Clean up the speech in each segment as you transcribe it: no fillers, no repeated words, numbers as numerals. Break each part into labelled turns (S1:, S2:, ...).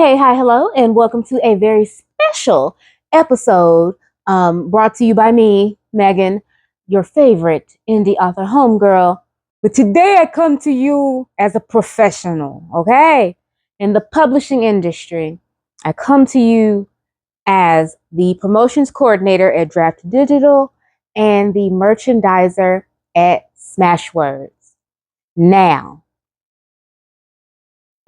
S1: Hey, hi, hello, and welcome to a very special episode brought to you by me, Megan, your favorite indie author homegirl. But today I come to you as a professional, okay? In the publishing industry, I come to you as the promotions coordinator at Draft2Digital and the merchandiser at Smashwords. Now,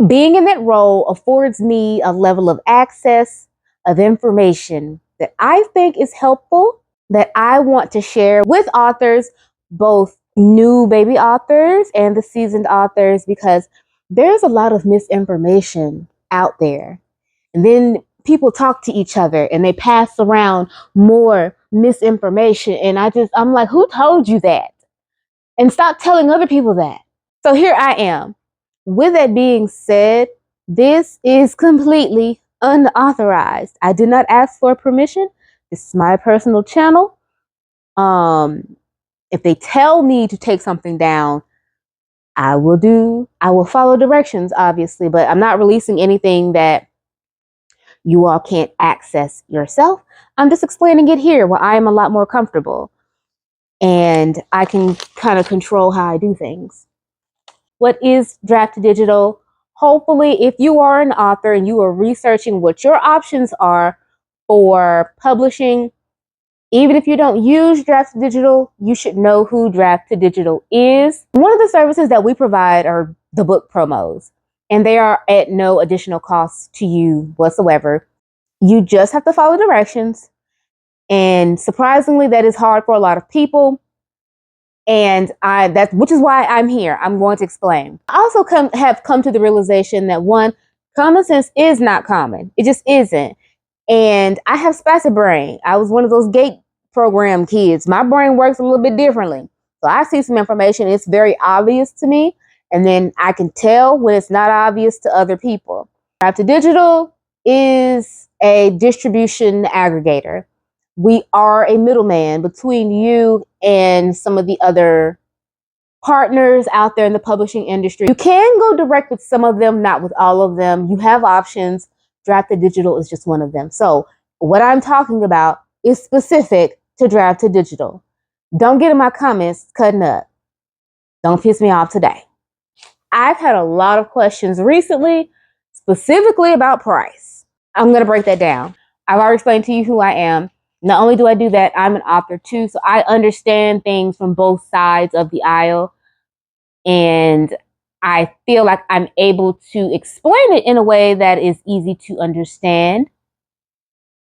S1: being in that role affords me a level of access of information that I think is helpful, that I want to share with authors, both new baby authors and the seasoned authors, because there's a lot of misinformation out there. And then people talk to each other and they pass around more misinformation. And I'm like, who told you that? And stop telling other people that. So here I am. With that being said, this is completely unauthorized. I did not ask for permission. This is my personal channel. If they tell me to take something down, I will follow directions, obviously, but I'm not releasing anything that you all can't access yourself. I'm just explaining it here where I am a lot more comfortable and I can kind of control how I do things. What is Draft2Digital? Hopefully, if you are an author and you are researching what your options are for publishing, even if you don't use Draft2Digital, you should know who Draft2Digital is. One of the services that we provide are the book promos, and they are at no additional cost to you whatsoever. You just have to follow directions, and surprisingly, that is hard for a lot of people. And which is why I'm here. I'm going to explain. I also have come to the realization that one, common sense is not common. It just isn't. And I have spastic brain. I was one of those gate program kids. My brain works a little bit differently. So I see some information, it's very obvious to me. And then I can tell when it's not obvious to other people. Draft2Digital is a distribution aggregator. We are a middleman between you and some of the other partners out there in the publishing industry. You can go direct with some of them, not with all of them. You have options. Draft2Digital is just one of them. So what I'm talking about is specific to Draft2Digital. Don't get in my comments cutting up. Don't piss me off today. I've had a lot of questions recently, specifically about price. I'm going to break that down. I've already explained to you who I am. Not only do I do that, I'm an author too, so I understand things from both sides of the aisle, and I feel like I'm able to explain it in a way that is easy to understand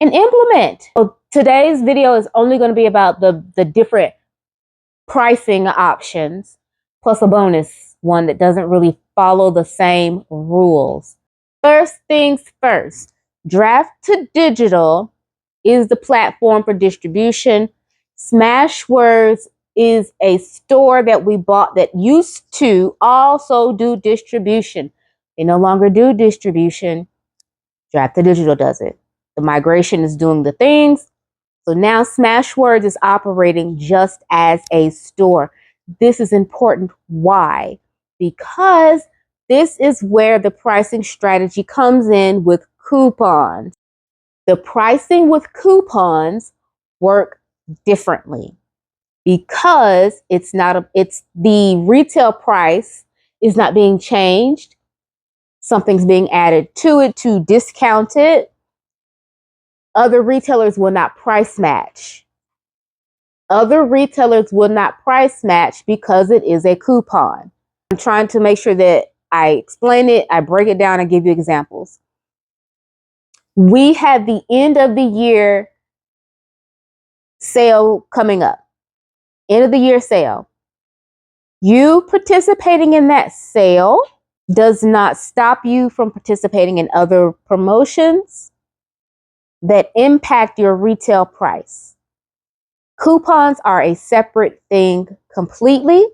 S1: and implement. So today's video is only going to be about the different pricing options, plus a bonus one that doesn't really follow the same rules. First things first, Draft2Digital is the platform for distribution. Smashwords is a store that we bought that used to also do distribution. They no longer do distribution. Draft2Digital does it. The migration is doing the things. So now Smashwords is operating just as a store. This is important. Why? Because this is where the pricing strategy comes in with coupons. The pricing with coupons work differently because it's the retail price is not being changed. Something's being added to it to discount it. Other retailers will not price match. Other retailers will not price match because it is a coupon. I'm trying to make sure that I explain it, I break it down, and give you examples. We have the end of the year sale coming up. End of the year sale. You participating in that sale does not stop you from participating in other promotions that impact your retail price. Coupons are a separate thing completely,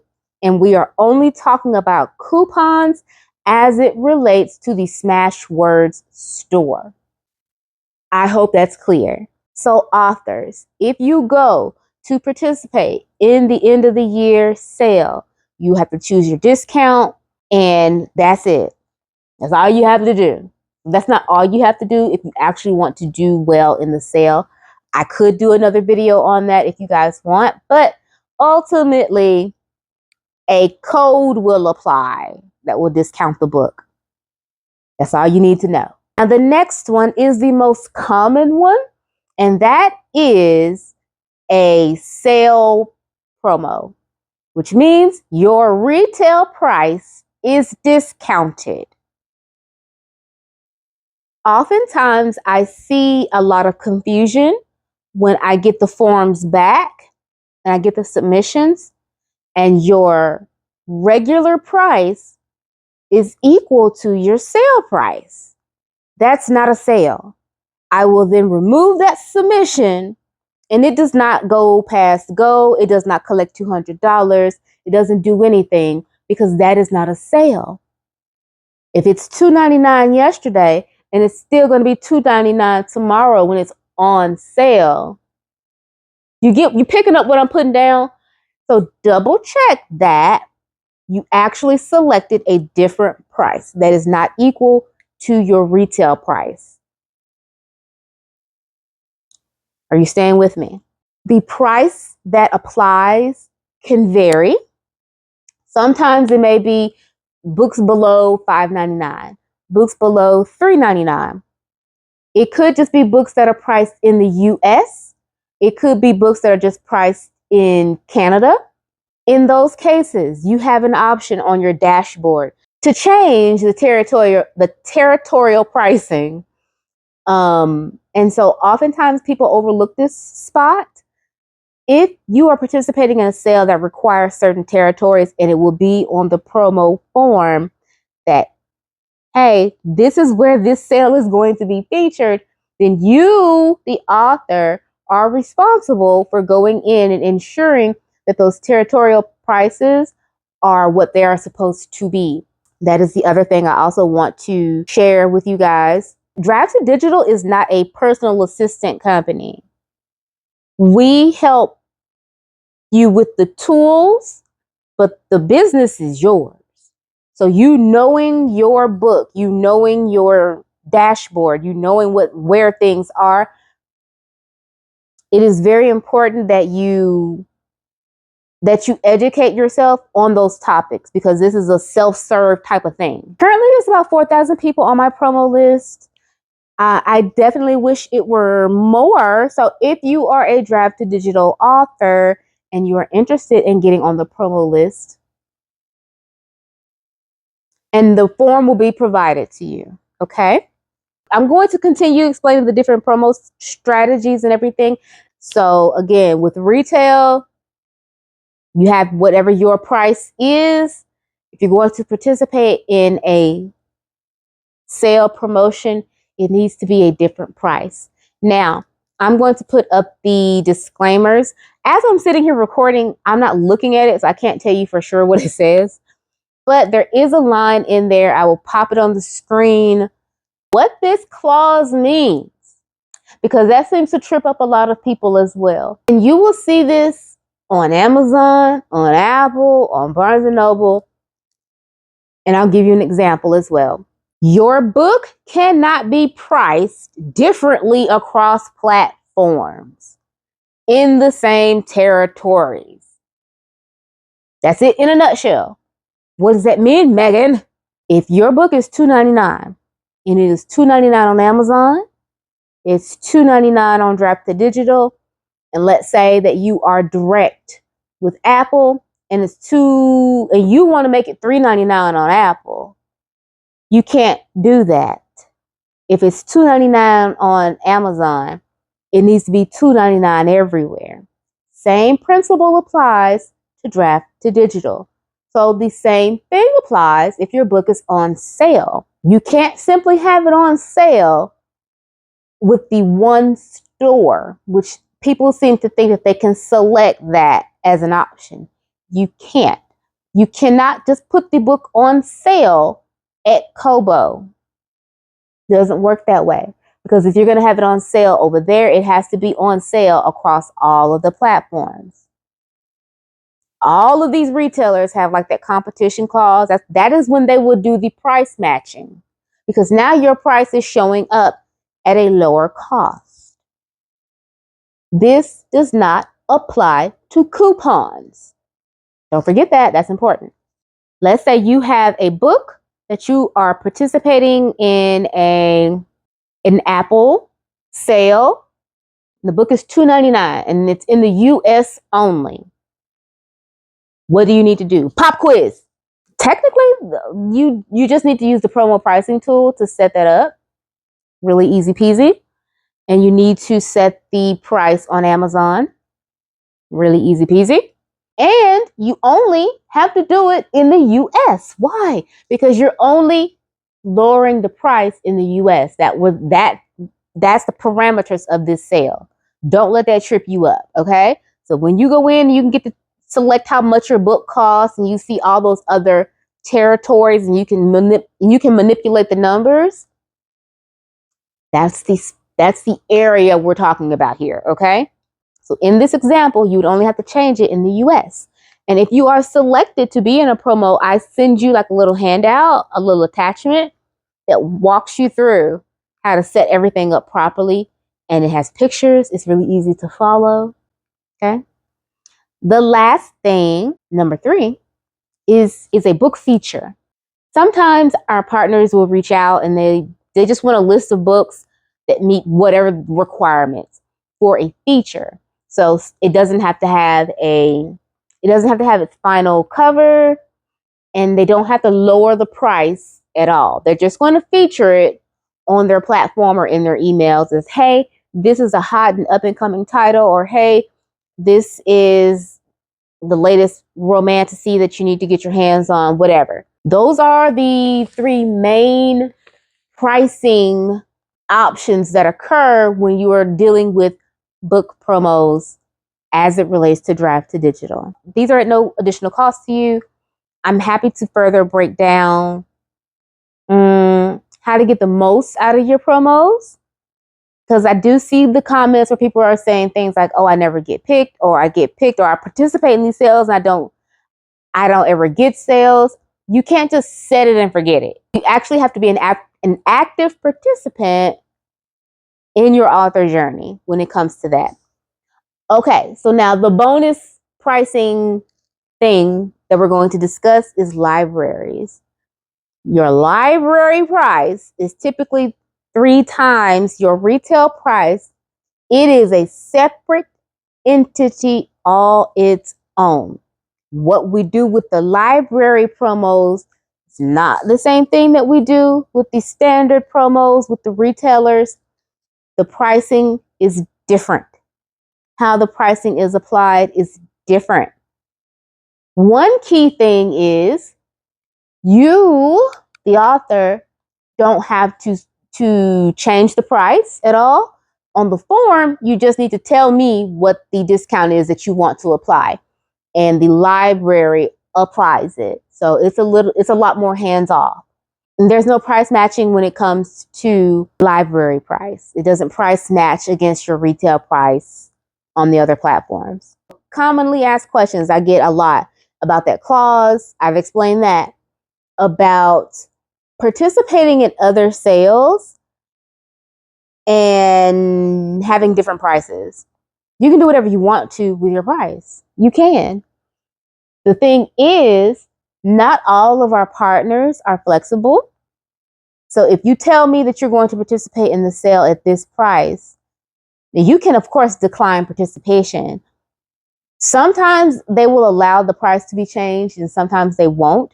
S1: and we are only talking about coupons as it relates to the Smashwords store. I hope that's clear. So authors, if you go to participate in the end of the year sale, you have to choose your discount, and that's it. That's all you have to do. That's not all you have to do if you actually want to do well in the sale. I could do another video on that if you guys want, but ultimately, a code will apply that will discount the book. That's all you need to know. Now, the next one is the most common one, and that is a sale promo, which means your retail price is discounted. Oftentimes, I see a lot of confusion when I get the forms back and I get the submissions, and your regular price is equal to your sale price. That's not a sale. I will then remove that submission, and it does not go past go. It does not collect $200. It doesn't do anything because that is not a sale. If it's $2.99 yesterday and it's still going to be $2.99 tomorrow when it's on sale, you picking up what I'm putting down? So double check that you actually selected a different price that is not equal to your retail price. Are you staying with me? The price that applies can vary. Sometimes it may be books below $5.99, books below $3.99. It could just be books that are priced in the US. It could be books that are just priced in Canada. In those cases, you have an option on your dashboard to change the territorial pricing. And so oftentimes people overlook this spot. If you are participating in a sale that requires certain territories, and it will be on the promo form that, hey, this is where this sale is going to be featured, then you, the author, are responsible for going in and ensuring that those territorial prices are what they are supposed to be. That is the other thing I also want to share with you guys. Draft2Digital is not a personal assistant company. We help you with the tools, but the business is yours. So you knowing your book, you knowing your dashboard, you knowing where things are, it is very important that you educate yourself on those topics, because this is a self-serve type of thing. Currently, there's about 4,000 people on my promo list. I definitely wish it were more. So if you are a Draft2Digital author and you are interested in getting on the promo list, and the form will be provided to you, okay? I'm going to continue explaining the different promo strategies and everything. So again, with retail, you have whatever your price is. If you're going to participate in a sale promotion, it needs to be a different price. Now, I'm going to put up the disclaimers. As I'm sitting here recording, I'm not looking at it, so I can't tell you for sure what it says. But there is a line in there. I will pop it on the screen. What this clause means, because that seems to trip up a lot of people as well. And you will see this on Amazon, on Apple, on Barnes & Noble. And I'll give you an example as well. Your book cannot be priced differently across platforms in the same territories. That's it in a nutshell. What does that mean, Megan? If your book is $2.99 and it is $2.99 on Amazon, it's $2.99 on Draft2Digital, and let's say that you are direct with Apple and and you want to make it $3.99 on Apple, you can't do that. If it's $2.99 on Amazon, it needs to be $2.99 everywhere. Same principle applies to Draft2Digital. So the same thing applies if your book is on sale. You can't simply have it on sale with the one store, which people seem to think that they can select that as an option. You can't. You cannot just put the book on sale at Kobo. Doesn't work that way, because if you're going to have it on sale over there, it has to be on sale across all of the platforms. All of these retailers have like that competition clause. That is when they would do the price matching. because now your price is showing up at a lower cost. This does not apply to coupons. Don't forget that. That's important. Let's say you have a book that you are participating in an Apple sale. The book is $2.99 and it's in the US only. What do you need to do? Pop quiz. Technically, you just need to use the promo pricing tool to set that up. Really easy peasy. And you need to set the price on Amazon. Really easy peasy. And you only have to do it in the US. Why? Because you're only lowering the price in the US. That's the parameters of this sale. Don't let that trip you up, okay? So when you go in, you can get to select how much your book costs, and you see all those other territories, and you can manipulate the numbers. That's the area we're talking about here, okay? So in this example, you would only have to change it in the US. And if you are selected to be in a promo, I send you like a little handout, a little attachment that walks you through how to set everything up properly. And it has pictures. It's really easy to follow. Okay. The last thing, number 3, is a book feature. Sometimes our partners will reach out and they just want a list of books that meet whatever requirements for a feature. So it doesn't have to have its final cover, and they don't have to lower the price at all. They're just going to feature it on their platform or in their emails as, hey, this is a hot and up and coming title, or hey, this is the latest romantasy that you need to get your hands on, whatever. Those are the 3 main pricing options that occur when you are dealing with book promos as it relates to Draft2Digital. These are at no additional cost to you. I'm happy to further break down how to get the most out of your promos, because I do see the comments where people are saying things like, oh, I never get picked, or I get picked, or I participate in these sales and I don't ever get sales. You can't just set it and forget it. You actually have to be an active participant in your author journey when it comes to that. Okay, so now the bonus pricing thing that we're going to discuss is libraries. Your library price is typically 3 times your retail price. It is a separate entity all its own. What we do with the library promos is not the same thing that we do with the standard promos with the retailers. The pricing is different. How the pricing is applied is different. One key thing is you, the author, don't have to change the price at all. On the form, you just need to tell me what the discount is that you want to apply, and the library applies it. So it's a lot more hands-off. And there's no price matching when it comes to library price. It doesn't price match against your retail price on the other platforms. Commonly asked questions I get a lot about that clause. I've explained that. About participating in other sales and having different prices. You can do whatever you want to with your price. You can. The thing is, not all of our partners are flexible. So if you tell me that you're going to participate in the sale at this price, you can, of course, decline participation. Sometimes they will allow the price to be changed and sometimes they won't.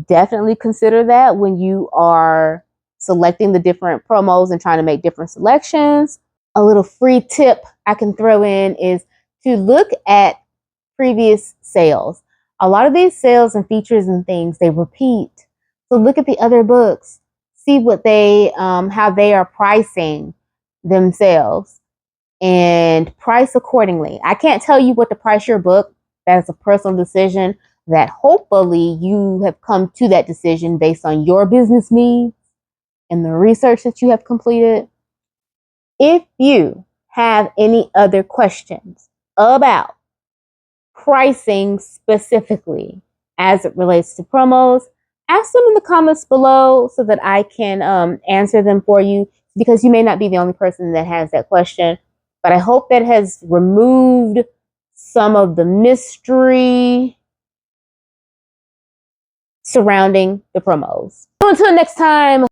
S1: Definitely consider that when you are selecting the different promos and trying to make different selections. A little free tip I can throw in is to look at previous sales. A lot of these sales and features and things, they repeat. So look at the other books, see what how they are pricing themselves, and price accordingly. I can't tell you what to price your book. That is a personal decision that hopefully you have come to that decision based on your business needs and the research that you have completed. If you have any other questions about pricing specifically as it relates to promos, ask them in the comments below so that I can answer them for you, because you may not be the only person that has that question. But I hope that has removed some of the mystery surrounding the promos. So until next time.